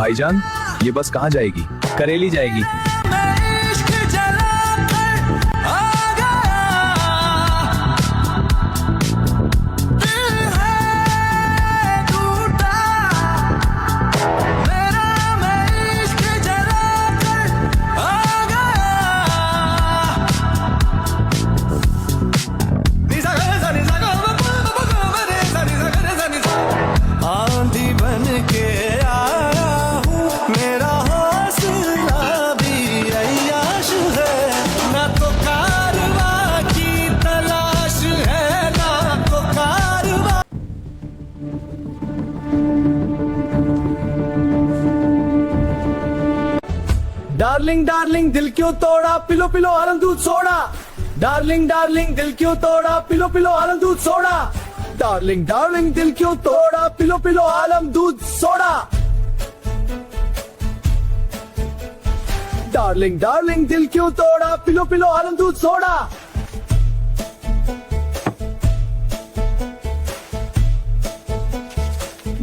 भाईजान, ये बस कहाँ जाएगी? करेली जाएगी। डार्लिंग डार्लिंग दिल क्यों तोड़ा, पिलो पिलो आलम दूध सोडा। डार्लिंग डार्लिंग दिल क्यों तोड़ा, पिलो पिलो आलम दूध सोडा। डार्लिंग डार्लिंग दिल क्यों तोड़ा, पिलो पिलो आलम दूध सोडा। डार्लिंग डार्लिंग दिल क्यों तोड़ा, पिलो पिलो आलम दूध सोडा।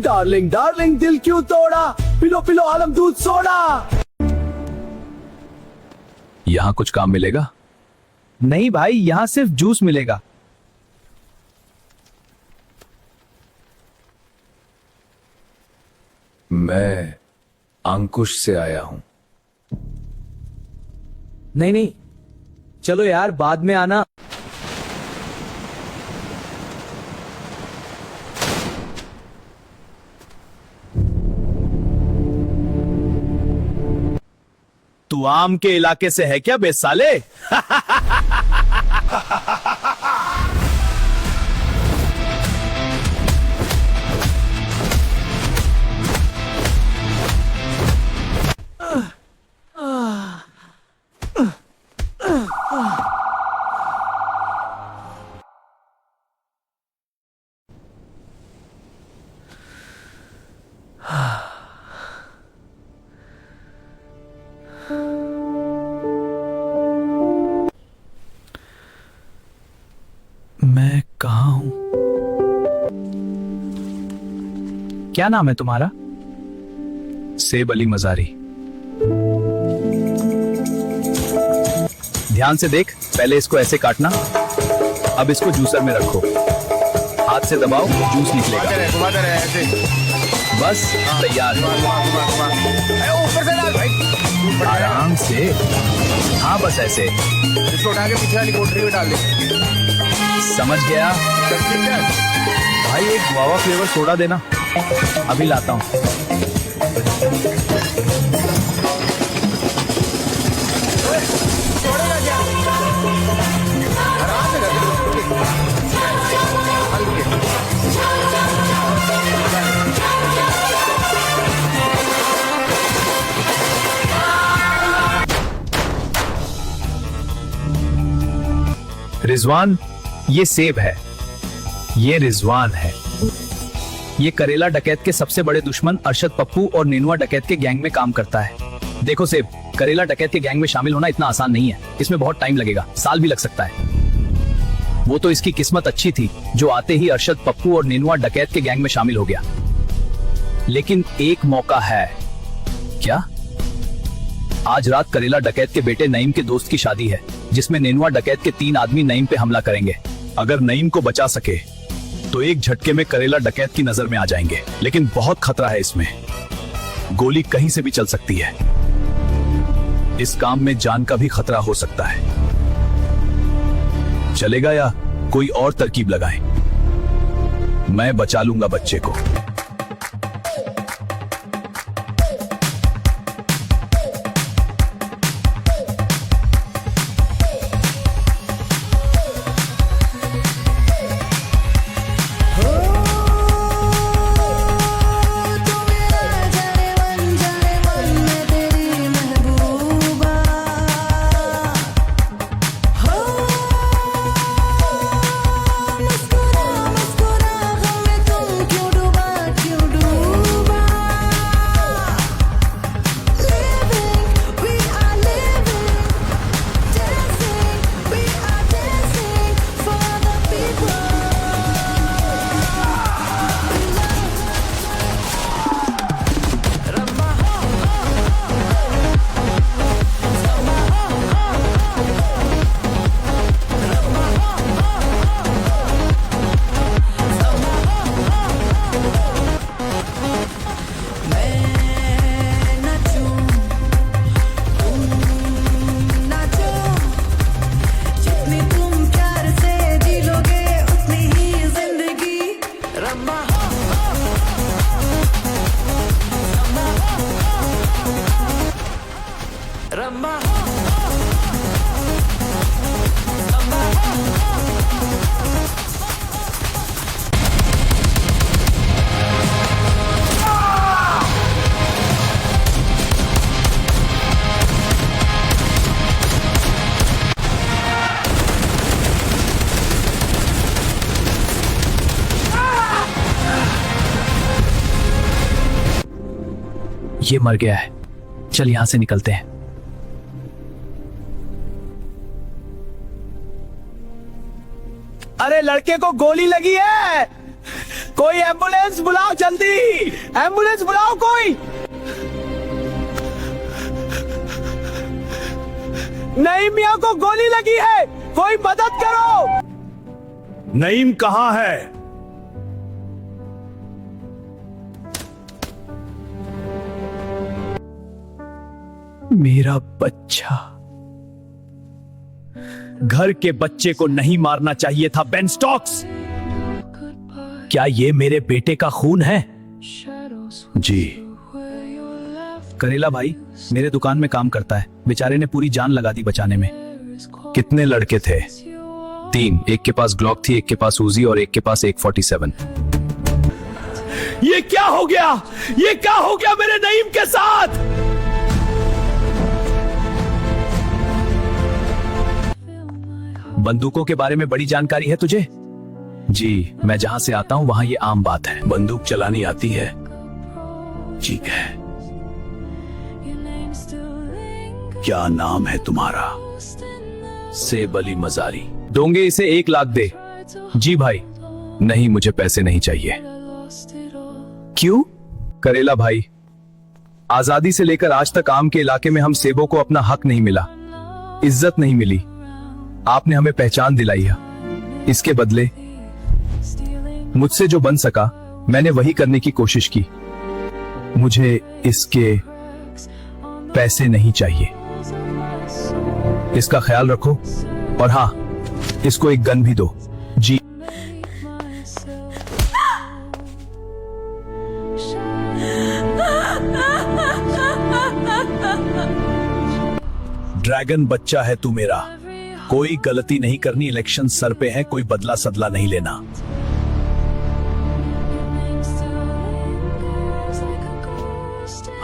डार्लिंग डार्लिंग दिल क्यों तोड़ा, पिलो पिलो आलम दूध सोडा। यहाँ कुछ काम मिलेगा? नहीं भाई, यहाँ सिर्फ जूस मिलेगा। मैं अंकुश से आया हूं। नहीं नहीं, चलो यार, बाद में आना। तू आम के इलाके से है क्या बे साले? मैं कहाँ हूं? क्या नाम है तुम्हारा? सेब अली मजारी। ध्यान से देख, पहले इसको ऐसे काटना, अब इसको जूसर में रखो, हाथ से दबाओ, जूस निकलेगा। बस तैयार। आराम से, हाँ बस ऐसे। इसको उठा के पीछे वाली कोठरी में डाल दे। समझ गया भाई। एक गुआवा फ्लेवर सोडा देना, अभी लाता हूँ। रिजवान, ये सेब है, ये रिजवान है। ये करेला डकैत के सबसे बड़े दुश्मन अरशद पप्पू और नेनुआ डकैत के गैंग में काम करता है। देखो सेब, करेला डकैत के गैंग में शामिल होना इतना आसान नहीं है। इसमें बहुत टाइम लगेगा, साल भी लग सकता है। वो तो इसकी किस्मत अच्छी थी जो आते ही अरशद पप्पू और नेनुआ डकैत के गैंग में शामिल हो गया। लेकिन एक मौका है। क्या? आज रात करेला डकैत के बेटे नईम के दोस्त की शादी है, जिसमें नेनुआ डकैत के 3 आदमी नईम पे हमला करेंगे। अगर नईम को बचा सके तो एक झटके में करेला डकैत की नजर में आ जाएंगे, लेकिन बहुत खतरा है इसमें। गोली कहीं से भी चल सकती है। इस काम में जान का भी खतरा हो सकता है। चलेगा या कोई और तरकीब लगाएं? मैं बचा लूंगा बच्चे को। ये मर गया है, चल यहां से निकलते हैं। अरे लड़के को गोली लगी है, कोई एम्बुलेंस बुलाओ जल्दी, एम्बुलेंस बुलाओ कोई। नईम मियां को गोली लगी है, कोई मदद करो। नईम कहाँ है? मेरा बच्चा, घर के बच्चे को नहीं मारना चाहिए था बेन स्टोक्स। क्या ये मेरे बेटे का खून है? जी। करेला भाई मेरे दुकान में काम करता है, बेचारे ने पूरी जान लगा दी बचाने में। कितने लड़के थे? 3, एक के पास ग्लॉक थी, एक के पास उजी और एक के पास AK-47। ये क्या हो गया, ये क्या हो गया मेरे नईम के साथ? बंदूकों के बारे में बड़ी जानकारी है तुझे? जी, मैं जहां से आता हूं वहां ये आम बात है। बंदूक चलानी आती है? ठीक है। क्या नाम है तुम्हारा? सेब अली मजारी। दोगे इसे 1 लाख दे। जी भाई। नहीं, मुझे पैसे नहीं चाहिए। क्यों? करेला भाई, आजादी से लेकर आज तक आम के इलाके में हम सेबों को अपना हक नहीं मिला, इज्जत नहीं मिली। आपने हमें पहचान दिलाई है। इसके बदले मुझसे जो बन सका मैंने वही करने की कोशिश की। मुझे इसके पैसे नहीं चाहिए। इसका ख्याल रखो और हाँ, इसको एक गन भी दो। जी। ड्रैगन बच्चा है तू मेरा, कोई गलती नहीं करनी। इलेक्शन सर पे है, कोई बदला सदला नहीं लेना।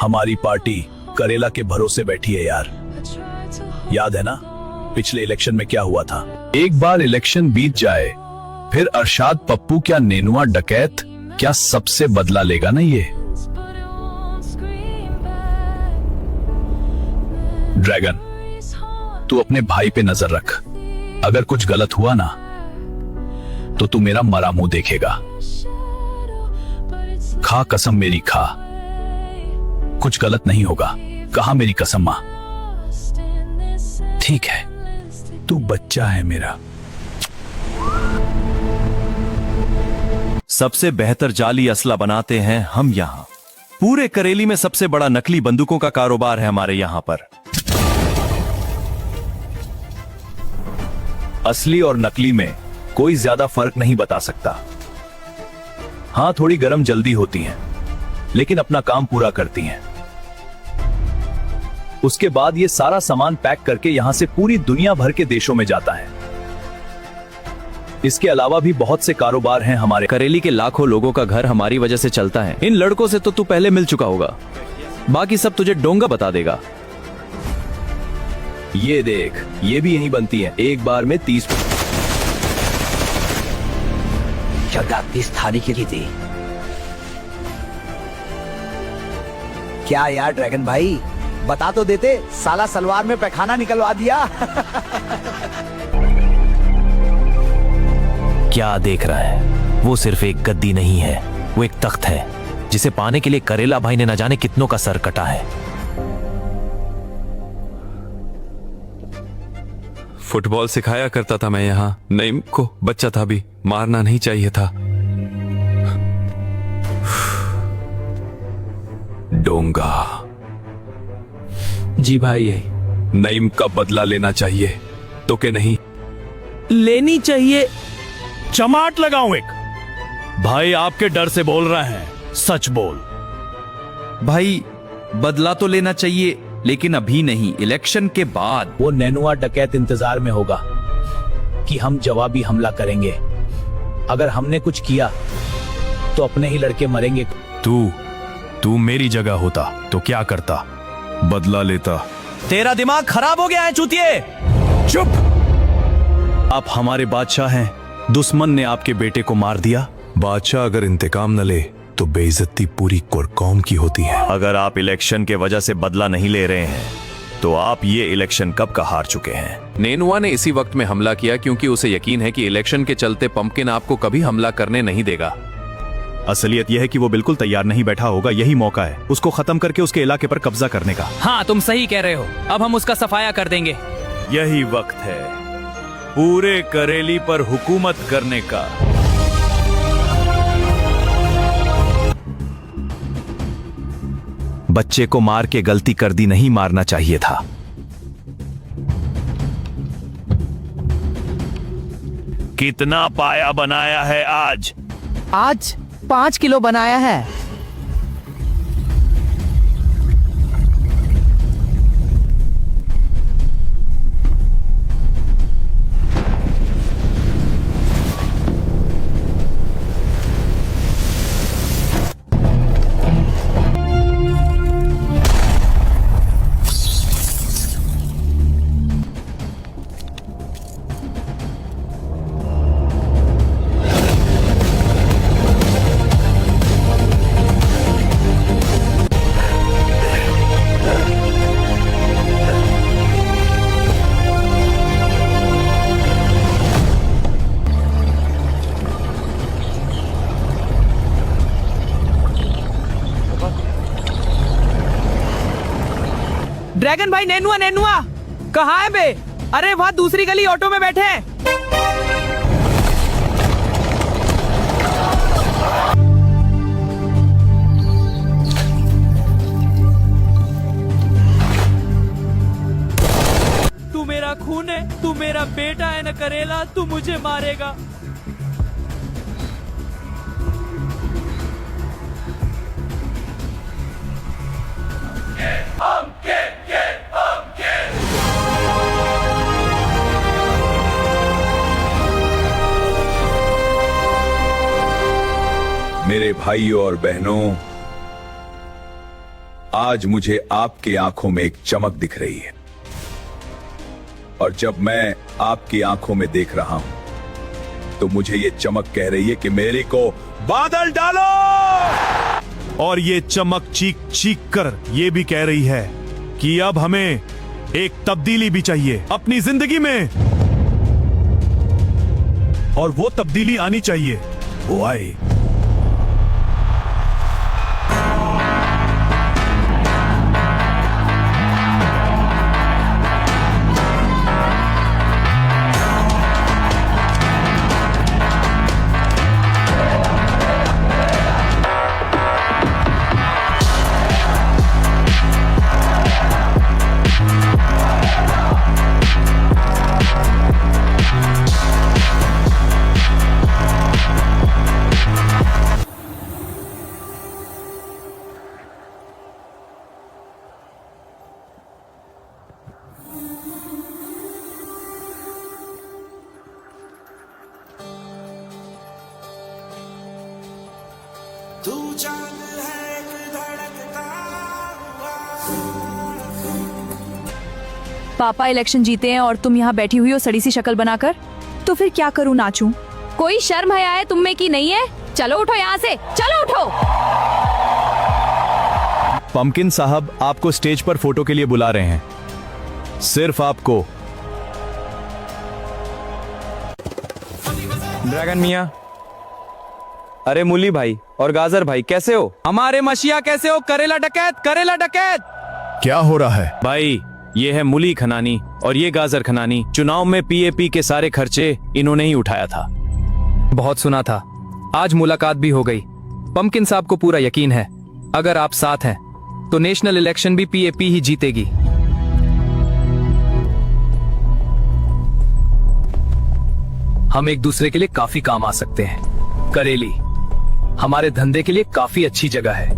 हमारी पार्टी करेला के भरोसे बैठी है यार। याद है ना पिछले इलेक्शन में क्या हुआ था? एक बार इलेक्शन बीत जाए फिर अरशाद पप्पू क्या नेनुआ डकैत क्या सबसे बदला लेगा ना ये। ड्रैगन, तू अपने भाई पे नजर रख। अगर कुछ गलत हुआ ना तो तू मेरा मरा मुंह देखेगा। खा कसम मेरी, खा, कुछ गलत नहीं होगा। कहा मेरी कसम मां। ठीक है, तू बच्चा है मेरा। सबसे बेहतर जाली असला बनाते हैं हम यहाँ। पूरे करेली में सबसे बड़ा नकली बंदूकों का कारोबार है हमारे यहाँ पर। असली और नकली में कोई ज्यादा फर्क नहीं बता सकता। हां, थोड़ी गरम जल्दी होती हैं, लेकिन अपना काम पूरा करती हैं। उसके बाद ये सारा सामान पैक करके यहां से पूरी दुनिया भर के देशों में जाता है। इसके अलावा भी बहुत से कारोबार हैं हमारे। करेली के लाखों लोगों का घर हमारी वजह से चलता है। इन लड़कों से तो तू पहले मिल चुका होगा, बाकी सब तुझे डोंगा बता देगा। ये देख, ये भी यहीं बनती है। एक बार में 30 थाली की थी। क्या यार ड्रैगन भाई, बता तो देते, साला सलवार में पैखाना निकलवा दिया। क्या देख रहा है? वो सिर्फ एक गद्दी नहीं है, वो एक तख्त है जिसे पाने के लिए करेला भाई ने न जाने कितनों का सर कटा है। फुटबॉल सिखाया करता था मैं यहाँ। नईम को बच्चा था भी, मारना नहीं चाहिए था। डोंगा। जी भाई, नईम का बदला लेना चाहिए तो के नहीं? लेनी चाहिए। चमाट लगाऊं एक। भाई आपके डर से बोल रहे हैं, सच बोल। भाई बदला तो लेना चाहिए, लेकिन अभी नहीं, इलेक्शन के बाद। वो नैनुआ डकैत इंतजार में होगा कि हम जवाबी हमला करेंगे। अगर हमने कुछ किया तो अपने ही लड़के मरेंगे। तू मेरी जगह होता तो क्या करता? बदला लेता। तेरा दिमाग खराब हो गया है चूतिए। चुप! आप हमारे बादशाह हैं, दुश्मन ने आपके बेटे को मार दिया। बादशाह अगर इंतकाम न ले तो बेइज्जती पूरी कौम की होती है। अगर आप इलेक्शन के वजह से बदला नहीं ले रहे हैं तो आप ये इलेक्शन कब का हार चुके हैं। नेनुआ ने इसी वक्त में हमला किया क्योंकि उसे यकीन है कि इलेक्शन के चलते पंपकिन आपको कभी हमला करने नहीं देगा। असलियत यह है कि वो बिल्कुल तैयार नहीं बैठा होगा। यही मौका है उसको खत्म करके उसके इलाके पर कब्जा करने का। हाँ, तुम सही कह रहे हो। अब हम उसका सफाया कर देंगे। यही वक्त है पूरे करेली पर हुकूमत करने का। बच्चे को मार के गलती कर दी, नहीं मारना चाहिए था। कितना पाया बनाया है आज? आज 5 किलो बनाया है। ड्रैगन भाई, नेनुआ नेनुआ कहाँ है बे? अरे वहाँ दूसरी गली ऑटो में बैठे हैं। तू मेरा खून है, तू मेरा बेटा है न करेला, तू मुझे मारेगा। मेरे भाइयों और बहनों, आज मुझे आपकी आंखों में एक चमक दिख रही है, और जब मैं आपकी आंखों में देख रहा हूं तो मुझे ये चमक कह रही है कि मेरे को बादल डालो। और ये चमक चीख चीख कर ये भी कह रही है कि अब हमें एक तब्दीली भी चाहिए अपनी जिंदगी में, और वो तब्दीली आनी चाहिए। वो आई। पापा इलेक्शन जीते हैं और तुम यहाँ बैठी हुई हो सड़ी सी शक्ल बनाकर। तो फिर क्या करूँ, नाचूं? कोई शर्म हया है तुम में की नहीं है? चलो उठो यहाँ से, चलो उठो। पंपकिन साहब आपको स्टेज पर फोटो के लिए बुला रहे हैं, सिर्फ आपको। ड्रैगन मियाँ, अरे मूली भाई और गाजर भाई कैसे हो? हमारे मशिया कैसे हो? करेला डकैत, करेला डकैत। क्या हो रहा है? भाई ये है मूली खनानी और ये गाजर खनानी। चुनाव में पीएपी के सारे खर्चे इन्होंने ही उठाया था। बहुत सुना था, आज मुलाकात भी हो गई। पंपकिन साहब को पूरा यकीन है अगर आप साथ हैं तो नेशनल इलेक्शन भी पीएपी ही जीतेगी। हम एक दूसरे के लिए काफी काम आ सकते हैं। करेली, हमारे धंधे के लिए काफी अच्छी जगह है।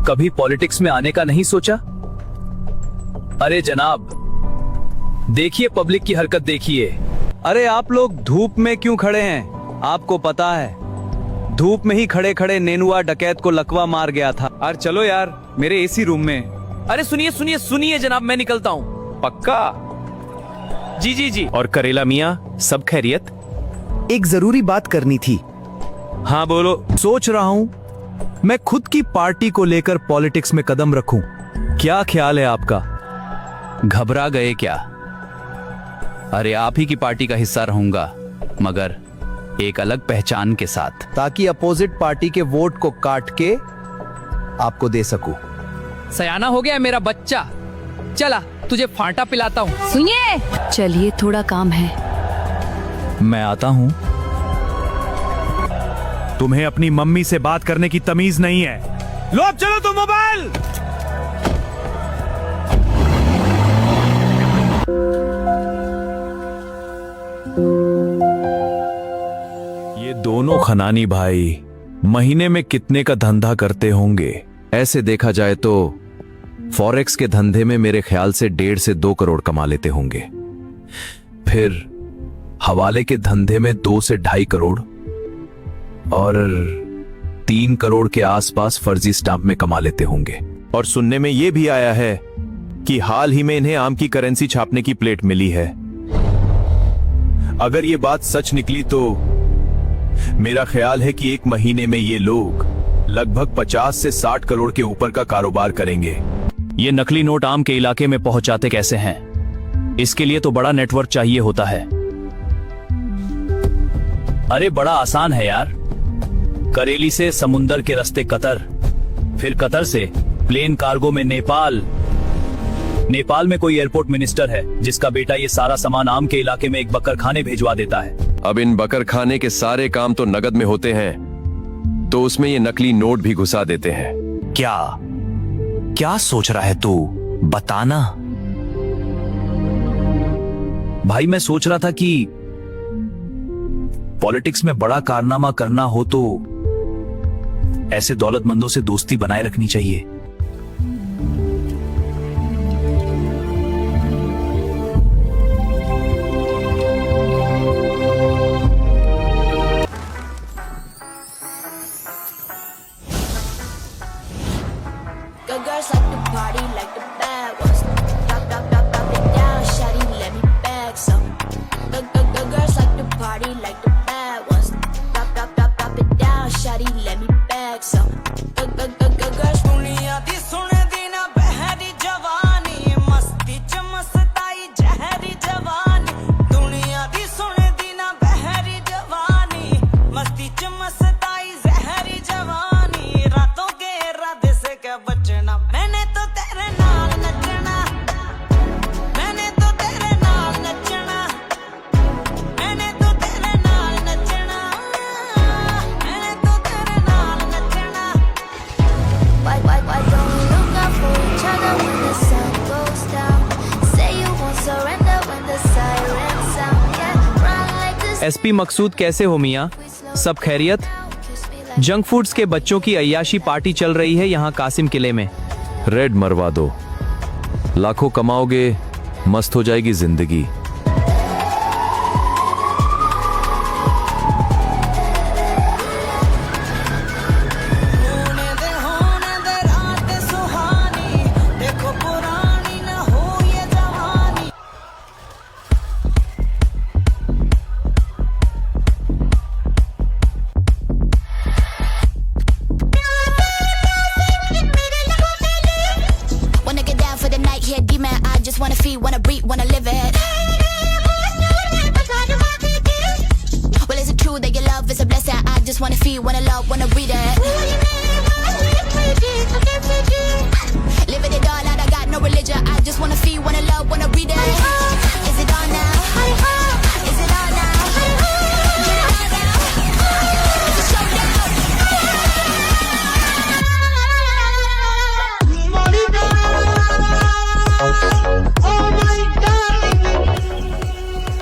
कभी पॉलिटिक्स में आने का नहीं सोचा? अरे जनाब, देखिए पब्लिक की हरकत देखिए। अरे आप लोग धूप में क्यों खड़े हैं? आपको पता है धूप में ही खड़े खड़े नेनुआ डकैत को लकवा मार गया था। अरे चलो यार मेरे एसी रूम में। अरे सुनिए सुनिए सुनिए जनाब, मैं निकलता हूँ। पक्का? जी जी जी। और करेला मियाँ, सब खैरियत? एक जरूरी बात करनी थी। हाँ बोलो। सोच रहा हूँ मैं खुद की पार्टी को लेकर पॉलिटिक्स में कदम रखूं। क्या ख्याल है आपका? घबरा गए क्या? अरे आप ही की पार्टी का हिस्सा रहूंगा, मगर एक अलग पहचान के साथ, ताकि अपोजिट पार्टी के वोट को काट के आपको दे सकूं। सयाना हो गया मेरा बच्चा, चला तुझे फांटा पिलाता हूँ। सुनिए, चलिए थोड़ा काम है। मैं आता हूँ। तुम्हें अपनी मम्मी से बात करने की तमीज नहीं है। लो अब चलो तुम मोबाइल। ये दोनों खनानी भाई महीने में कितने का धंधा करते होंगे? ऐसे देखा जाए तो फॉरेक्स के धंधे में मेरे ख्याल से 1.5 से 2 करोड़ कमा लेते होंगे। फिर हवाले के धंधे में 2 से 2.5 करोड़ और 3 करोड़ के आसपास फर्जी स्टाम्प में कमा लेते होंगे। और सुनने में यह भी आया है कि हाल ही में इन्हें आम की करेंसी छापने की प्लेट मिली है। अगर ये बात सच निकली तो मेरा ख्याल है कि 1 महीने में ये लोग लगभग 50 से 60 करोड़ के ऊपर का कारोबार करेंगे। ये नकली नोट आम के इलाके में पहुंचाते कैसे हैं? इसके लिए तो बड़ा नेटवर्क चाहिए होता है। अरे बड़ा आसान है यार। करेली से समुंदर के रास्ते कतर, फिर कतर से प्लेन कार्गो में नेपाल। नेपाल में कोई एयरपोर्ट मिनिस्टर है जिसका बेटा ये सारा सामान आम के इलाके में एक बकर खाने भिजवा देता है। अब इन बकर खाने के सारे काम तो नगद में होते हैं, तो उसमें ये नकली नोट भी घुसा देते हैं। क्या क्या सोच रहा है तू? बताना। भाई मैं सोच रहा था कि पॉलिटिक्स में बड़ा कारनामा करना हो तो ऐसे दौलतमंदों से दोस्ती बनाए रखनी चाहिए। Good girls like to party like the bad ones. Drop it down, shawty, let me bag some. Good girls like to party like the bad ones. Drop it down, shawty, let me bag some. Good girls. दुनिया दी सुने दी ना बहरी जवानी, मस्ती च मस्ताई जहरी जवानी। दुनिया दी सुने दी ना बहरी जवानी, मस्ती च मस्ताई जहरी जवानी। रातों के इरादे से क्या बचना, मैंने तो तेरे नाल नचना, मैंने तो तेरे नाल नचना, मैंने तो तेरे नाल नचना, मैंने तो तेरे नाल नचना। Why don't we look out for each other when the sun goes down? Say you won't surrender when the sirens sound. Yeah, run like this. SP Maqsood कैसे हो मियाँ? सब खैरियत? जंक फूड्स के बच्चों की अय्याशी पार्टी चल रही है यहाँ कासिम किले में। रेड मरवा दो, लाखों कमाओगे, मस्त हो जाएगी जिंदगी। होने दे रात सुहानी, देखो पुरानी न हो ये जवानी। Wanna get down for the night, here D-man, I just wanna feel, wanna breathe, wanna live it. Well, is it true that your love is a blessing? I just wanna feel, wanna love, wanna breathe it. Living it all out, I got no religion. I just wanna feel, wanna love, wanna breathe it. Is it on now? Is it on now? Get it on now. It's a showdown.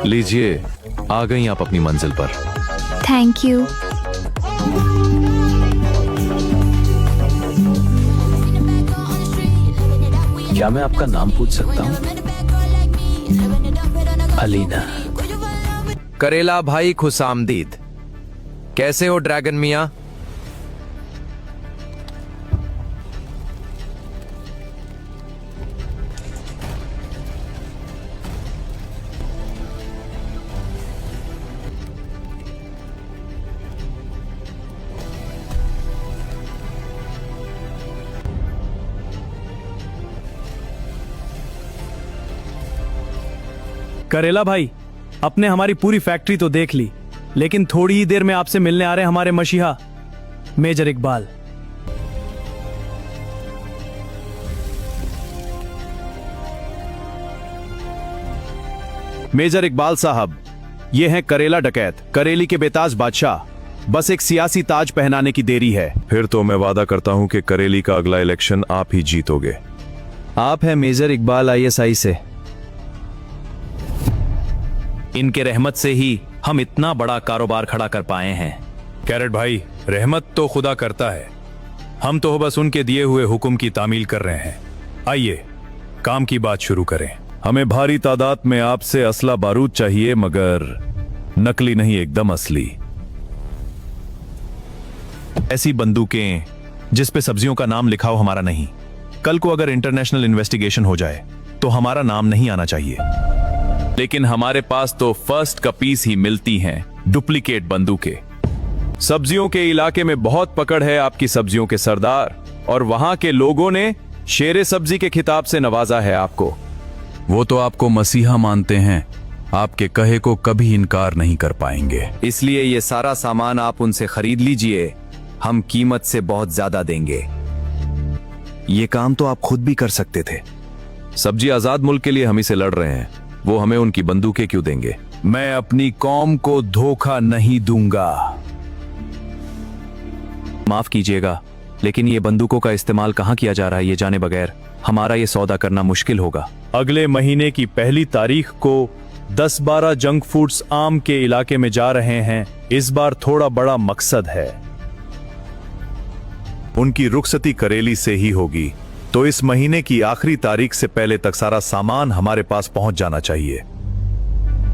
लीजिए, आ गई आप अपनी मंजिल पर। Thank you. क्या मैं आपका नाम पूछ सकता हूँ? अलीना। करेला भाई खुशामदीद। कैसे हो ड्रैगन मियां? करेला भाई, अपने हमारी पूरी फैक्ट्री तो देख ली, लेकिन थोड़ी ही देर में आपसे मिलने आ रहे हैं हमारे मशीहा मेजर इकबाल। मेजर इकबाल साहब, ये हैं करेला डकैत, करेली के बेताज बादशाह। बस एक सियासी ताज पहनाने की देरी है। फिर तो मैं वादा करता हूं कि करेली का अगला इलेक्शन आप ही जीतोगे। आप हैं मेजर इकबाल ISI से। इनके रहमत से ही हम इतना बड़ा कारोबार खड़ा कर पाए हैं। कैरेट भाई, रहमत तो खुदा करता है, हम तो बस उनके दिए हुए हुक्म की तामील कर रहे हैं। आइए काम की बात शुरू करें। हमें भारी तादाद में आपसे असला बारूद चाहिए, मगर नकली नहीं, एकदम असली। ऐसी बंदूकें जिस पे सब्जियों का नाम लिखा हो हमारा नहीं। कल को अगर इंटरनेशनल इन्वेस्टिगेशन हो जाए तो हमारा नाम नहीं आना चाहिए। लेकिन हमारे पास तो फर्स्ट का पीस ही मिलती हैं, डुप्लीकेट बंदूकें। सब्जियों के इलाके में बहुत पकड़ है आपकी सब्जियों के सरदार, और वहां के लोगों ने शेरे सब्जी के खिताब से नवाजा है आपको। वो तो आपको मसीहा मानते हैं, आपके कहे को कभी इनकार नहीं कर पाएंगे। इसलिए ये सारा सामान आप उनसे खरीद लीजिए, हम कीमत से बहुत ज्यादा देंगे। ये काम तो आप खुद भी कर सकते थे। सब्जी आजाद मुल्क के लिए हम इसे लड़ रहे हैं, वो हमें उनकी बंदूकें क्यों देंगे? मैं अपनी कौम को धोखा नहीं दूंगा। माफ कीजिएगा, लेकिन ये बंदूकों का इस्तेमाल कहां किया जा रहा है ये जाने बगैर हमारा ये सौदा करना मुश्किल होगा। अगले महीने की 1 तारीख को 10-12 जंक फूड्स आम के इलाके में जा रहे हैं। इस बार थोड़ा बड़ा मकसद है। उनकी रुखसती करेली से ही होगी, तो इस महीने की आखिरी तारीख से पहले तक सारा सामान हमारे पास पहुंच जाना चाहिए।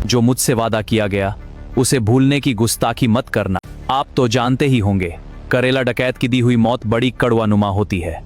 जो मुझसे वादा किया गया उसे भूलने की गुस्ताखी मत करना। आप तो जानते ही होंगे, करेला डकैत की दी हुई मौत बड़ी कड़वानुमा होती है।